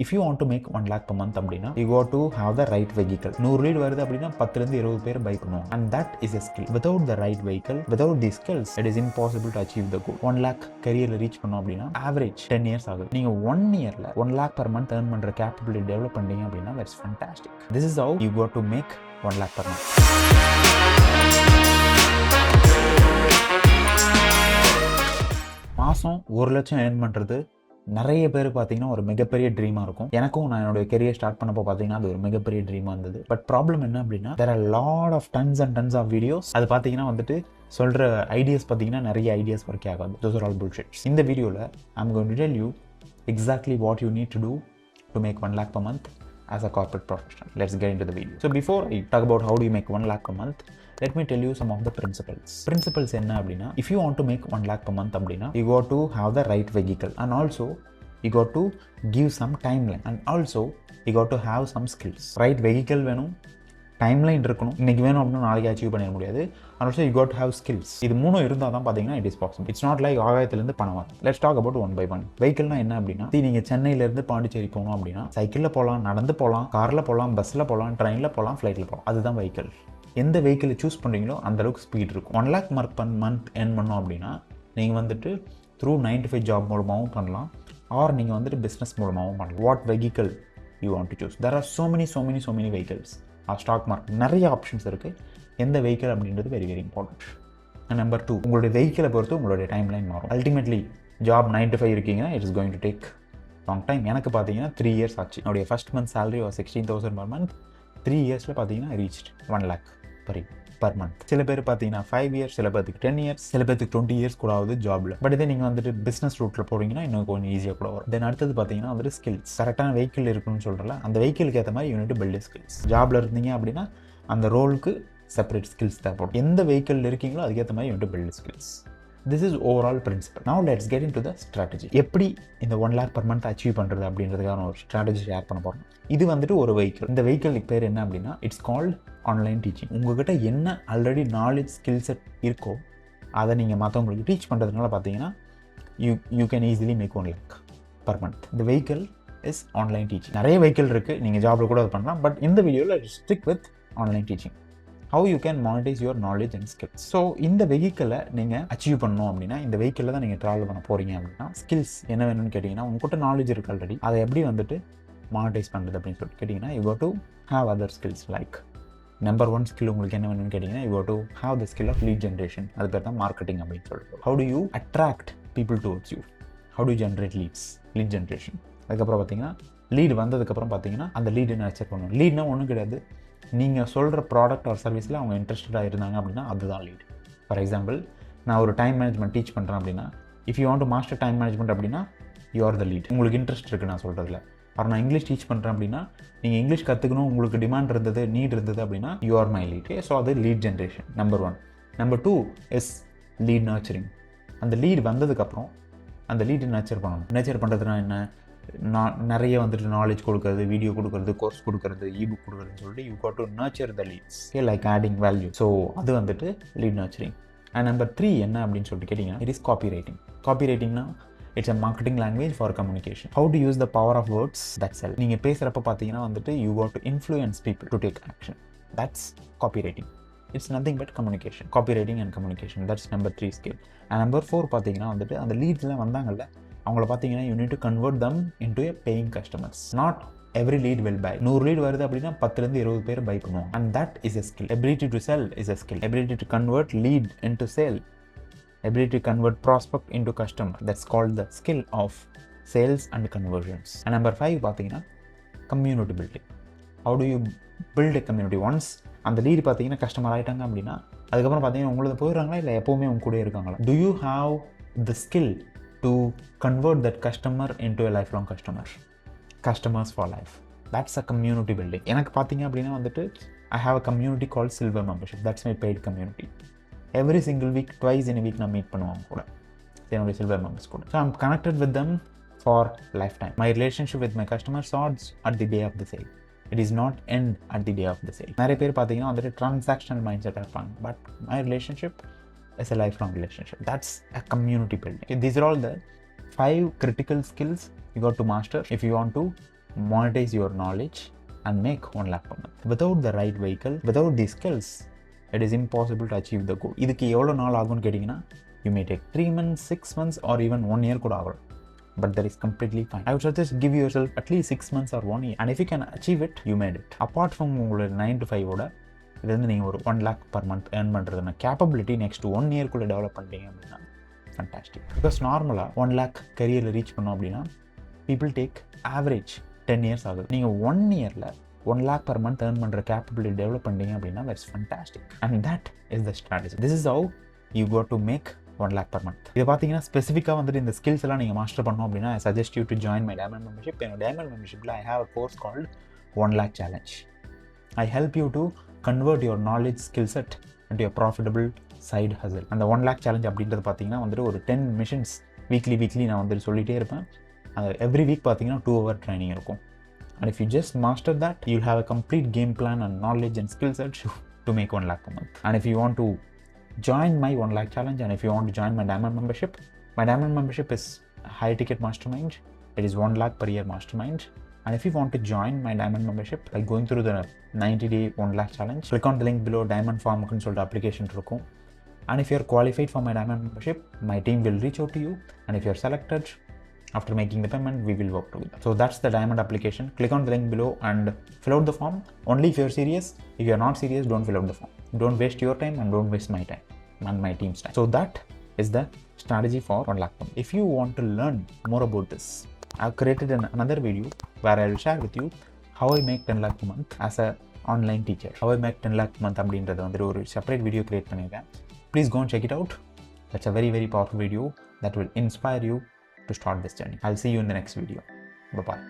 If you want to make 1 lakh per month அப்படினா you got to have the right vehicle. 100 lead வருது அப்படினா 10 ல இருந்து 20 பேர் பை பண்ணுவாங்க. And that is a skill. Without the right vehicle, without these skills, it is impossible to achieve the goal. 1 lakh careerல reach பண்ணோம் அப்படினா average 10 years ஆகுது. நீங்க 1 yearல 1 lakh per month earn பண்ற capability develop பண்ணீங்க அப்படினா that's fantastic. This is how you got to make 1 lakh per month. மாசம் 1 லட்சம் earn பண்றது நிறைய பேர் பார்த்தீங்கன்னா ஒரு மிகப்பெரிய ட்ரீமாக இருக்கும். எனக்கும் நான் என்னோட கெரியர் ஸ்டார்ட் பண்ணப்போ பார்த்தீங்கன்னா அது ஒரு மிகப்பெரிய ட்ரீமாக இருந்தது. பட் ப்ராப்ளம் என்ன அப்படின்னா there are lot of tons and tons of videos. அது பார்த்தீங்கன்னா வந்துட்டு சொல்கிற ஐடியாஸ் பார்த்தீங்கன்னா நிறைய ஐடியாஸ் ஒர்க் ஆகாது. Those are all bullshit. இந்த வீடியோவில் I'm going to tell you exactly what you need to do to make 1 lakh per month as a corporate professional. Let's get into the video. So before I talk about how do you make 1 lakh per month, let me tell you some of the principles. Principles என்ன அப்படின்னா if you want to make 1 lakh per month அப்படின்னா you got to have the right vehicle and also you got to give some timeline and also you got to have some skills. Right vehicle வேணும், timeline இருக்கணும். இன்னைக்கு வேணும் அப்படின்னா நாளைக்கு achieve பண்ணிட முடியாது. and also you got to have skills. இது மூணும் இருந்தால் தான் பார்த்தீங்கன்னா it is possible. It's not like ஆகாயத்திலேருந்து பணம் வரும். Let's talk about one by one. வெஹிக்கிள்னா என்ன அப்படின்னா நீங்கள் சென்னையிலேருந்து பாண்டிச்சேரி போகணும் அப்படின்னா சைக்கிளில் போகலாம், நடந்து போகலாம், காரில் போகலாம், பஸ்ஸில் போகலாம், ட்ரெயினில் போகலாம், ஃப்ளைட்டில் போகலாம். அதுதான் வெஹிக்கிள். எந்த வெஹிக்கிளை சூஸ் பண்ணுறீங்களோ அந்தளவுக்கு ஸ்பீட் இருக்கும். 1 lakh mark per month earn பண்ணோம் அப்படின்னா நீங்கள் வந்துட்டு த்ரூ 9 to 5 ஜாப் மூலமாகவும் பண்ணலாம், ஆர் நீங்கள் வந்துட்டு பிஸ்னஸ் மூலமாகவும் பண்ணலாம். What vehicle you want to choose? There are so many vehicles. Stock market நிறைய ஆப்ஷன்ஸ் இருக்குது. எந்த வெஹிக்கிள் அப்படின்றது வெரி இம்பார்ட்டன்ட். அண்ட் நம்பர் 2, உங்களுடைய வெஹிக்கிளை பொறுத்து உங்களுடைய டைம்லைன் மாறும். அல்டிமேட்லி ஜாப் 9 to 5 இருக்கீங்கன்னா it is going to take long time. எனக்கு பார்த்தீங்கன்னா 3 years ஆச்சு. என்னுடைய first month salary 16,000 per month. 3 yearsல பார்த்தீங்கன்னா ரீச்ட் 1 lakh per month. சில பேர் பார்த்தீங்கன்னா 5 years, சில பேருக்கு 10 years, சில பேருக்கு 20 years கூட ஆகுது ஜாப்ல. பட் இதே நீங்கள் வந்துட்டு பிஸ்னஸ் ரூட்ல போறீங்கன்னா இன்னும் கொஞ்சம் ஈஸியாக கூட வரும். தென் அடுத்தது பார்த்தீங்கன்னா வந்துட்டு ஸ்கில்ஸ். கரெக்டான வெஹிக்கிள் இருக்குன்னு சொல்கிறல அந்த வெஹிக்கிளுக்கு ஏற்ற மாதிரி யூனிட் பில்ட் ஸ்கில்ஸ். ஜாப்ல இருந்தீங்க அப்படின்னா அந்த ரோலுக்கு செப்பரேட் ஸ்கில்ஸ் தேவைப்படும். எந்த வெஹிக்கிள் இருக்கீங்களோ அதுக்கேற்ற மாதிரி unit build skills. This is overall principle. Now let's get into the strategy. எப்படி இந்த 1 lakh per month அச்சீவ் பண்ணுறது அப்படின்றதுக்கான ஒரு ஸ்ட்ராட்டஜி ஷேர் பண்ண போகிறோம். இது வந்துட்டு ஒரு வெஹிக்கிள். இந்த வெஹிக்கிளுக்கு பேர் என்ன அப்படின்னா இட்ஸ் கால்ட் ஆன்லைன் டீச்சிங். உங்ககிட்ட என்ன ஆல்ரெடி நாலேஜ் ஸ்கில் செட் இருக்கோ அதை நீங்கள் மற்றவங்களுக்கு டீச் பண்ணுறதுனால பார்த்தீங்கன்னா you can easily make 1 lakh per month. இந்த வெஹிக்கிள் இஸ் ஆன்லைன் டீச்சிங். நிறைய வெஹிக்கிள் இருக்குது, நீங்கள் ஜாபில் கூட அது பண்ணலாம். பட் இந்த வீடியோவில் stick with online teaching. how you can monetize your knowledge and skills. So இந்த வெஹிக்கிளை நீங்கள் அச்சீவ் பண்ணணும் அப்படின்னா இந்த வெஹிக்கிளில் தான் நீங்கள் ட்ராவல் பண்ண போகிறீங்க அப்படின்னா ஸ்கில்ஸ் என்ன வேணும்னு கேட்டிங்கன்னா உங்கள்கிட்ட நாலேஜ் இருக்குது ஆல்ரெடி, அதை எப்படி வந்துட்டு மானிட்டைஸ் பண்ணுறது அப்படின்னு சொல்லிட்டு கேட்டிங்கன்னா you got to have other skills like number 1 skill உங்களுக்கு என்ன வேணும்னு கேட்டிங்கன்னா you got to have the skill of lead generation. அது பேர் தான் மார்க்கெட்டிங் அப்படின்னு சொல்லிட்டு. how do you attract people towards you? how do you generate lead generation? அதுக்கப்புறம் பார்த்தீங்கன்னா லீடு வந்ததுக்கப்புறம் பார்த்தீங்கன்னா அந்த லீடு நர்ச்சர் பண்ணணும். லீட்னா ஒன்றும் கிடையாது, நீங்கள் சொல்கிற ப்ராடக்ட் ஆர் சர்வீஸில் அவங்க இன்ட்ரெஸ்டடாக இருந்தாங்க அப்படின்னா அதுதான் லீட். ஃபார் எக்ஸாம்பிள் நான் ஒரு டைம் மேனேஜ்மெண்ட் டீச் பண்ணுறேன் அப்படின்னா if you want to master time management அப்படின்னா யூ ஆர் த லீட். உங்களுக்கு இன்ட்ரெஸ்ட் இருக்குது நான் சொல்கிறதுல. அப்புறம் நான் இங்கிலீஷ் டீச் பண்ணுறேன் அப்படின்னா நீங்கள் இங்கிலீஷ் கற்றுக்கணும், உங்களுக்கு டிமாண்ட் இருந்தது, நீட் இருந்தது அப்படின்னா you are my lead. So அது lead generation number 1. Number 2 is lead nurturing. அந்த லீட் வந்ததுக்கப்புறம் அந்த லீடு நர்ச்சர் பண்ணணும். நர்ச்சர் பண்ணுறதுனா என்ன? நிறைய வந்துட்டு நாலேஜ் கொடுக்கறது, வீடியோ கொடுக்கறது, கோர்ஸ் கொடுக்கறது, இபுக் கொடுக்குறதுன்னு சொல்லிட்டு you got to nurture the leads. Like adding value. So அது வந்துட்டு லீட் நர்ச்சரிங். அண்ட் நம்பர் 3 என்ன அப்படின்னு சொல்லிட்டு கேட்டிங்கன்னா it is copy writing. Copy ரைட்டிங்னா it's a marketing language for communication. How to use the power of words that sell. நீங்கள் பேசுகிறப்ப பார்த்தீங்கன்னா வந்துட்டு you got to influence people to take action. That's copy writing. It's nothing but communication. Copy writing and communication, that's number 3 skill. And number 4 பார்த்தீங்கன்னா வந்துட்டு அந்த லீட்ஸ்லாம் வந்தாங்கல்ல அவங்கள பார்த்தீங்கன்னா you need to convert them into a paying customers. Not every lead will buy. 100 lead வருது அப்படின்னா 10 ல இருந்து 20 பேர் பை பண்ணுவாங்க. And that is a skill. Ability to sell is a skill. Ability to convert lead into sale. Ability to convert prospect into customer. That's called the skill of sales and conversions. And number 5 பார்த்தீங்கன்னா community building. How do you build a community? Once அந்த lead பார்த்தீங்கன்னா customer ஆகிட்டாங்க அப்படின்னா அதுக்கப்புறம் பார்த்தீங்கன்னா உங்களுக்கு போயிடுறாங்களா இல்லை எப்போவுமே உங்க கூட இருக்காங்களா? To you have the skill to convert that customer into a lifelong customer. Customers for life. That's a community building. எனக்கு பார்த்தீங்க அப்படின்னா வந்துட்டு I have a community called Silver Membership. That's my paid community. Every single week, twice in a week நான் meet பண்ணுவாங்க கூட என்னுடைய silver members கூட. So I'm connected with them for lifetime. My relationship with my customers starts at the day of the sale. It is not end at the day of the sale. நிறைய பேர் பார்த்தீங்கன்னா வந்துட்டு transactional mindset இருப்பாங்க. But my relationship is a lifelong relationship. That's a community building. Okay, these are all the 5 critical skills you got to master if you want to monetize your knowledge and make 1 lakh per month. Without the right vehicle, without these skills, it is impossible to achieve the goal. இதுக்கு எவ்வளோ நாள் ஆகும்னு கேட்டிங்கன்னா, you may take 3 months, 6 months or even 1 year கூட ஆகலாம். But that is completely fine. I would suggest give yourself at least 6 months or 1 year. And if you can achieve it, you made it. Apart from உங்களோட 9 to 5 ஓட இது வந்து நீங்கள் ஒரு 1 lakh per month earn பண்ணுறதுனா capability next 1 year குள்ளே develop பண்ணிட்டீங்க அப்படின்னா ஃபண்டாஸ்டிக். பிகாஸ் நார்மலாக 1 lakh கரியரில் ரீச் பண்ணோம் அப்படின்னா people take average 10 years ஆகுது. நீங்கள் 1 yearல 1 lakh per month earn பண்ணுற கேப்பபிலிட்டி டெவலப் பண்ணிட்டீங்க அப்படின்னா that's fantastic. And that is the strategy. This is how you got to make 1 lakh per month. இதை பார்த்தீங்கன்னா ஸ்பெசிஃபிக்காக வந்துட்டு இந்த ஸ்கில்ஸ் எல்லாம் நீங்கள் மாஸ்டர் பண்ணோம் அப்படின்னா I suggest you to join my diamond membership. என்னோட diamond membershipல I have a course called 1 lakh challenge. I help you to convert your knowledge skill set into a profitable side hustle. அந்த 1 lakh challenge அப்படின்றது பார்த்தீங்கன்னா வந்துட்டு ஒரு 10 missions weekly நான் வந்துட்டு சொல்லிகிட்டே இருப்பேன். எவ்ரி வீக் பார்த்தீங்கன்னா 2 hour training இருக்கும். And if you just master that, you'll have a complete game plan and knowledge and skill set to make 1 lakh per month. And if you want to join my 1 lakh challenge, and if you want to join my diamond membership is high ticket mastermind. It is 1 lakh per year mastermind. And if you want to join my diamond membership, like going through the 90-day 1 lakh challenge, click on the link below. Diamond Farm consult application irukum. And if you are qualified for my diamond membership, my team will reach out to you. And if you are selected, after making the payment, we will work together. So that's the diamond application. Click on the link below and fill out the form. Only if you're serious. If you're not serious, don't fill out the form. Don't waste your time and don't waste my time and my team's time. So that is the strategy for 1 lakh per month. If you want to learn more about this, I've created another video where I will share with you how I make 10 lakh per month as a online teacher. How I make 10 lakh per month அப்படின்றது வந்து ஒரு separate video create பண்ணிருக்கேன். Please go and check it out. That's a very, very powerful video that will inspire you to start this journey. I'll see you in the next video. Bye-bye.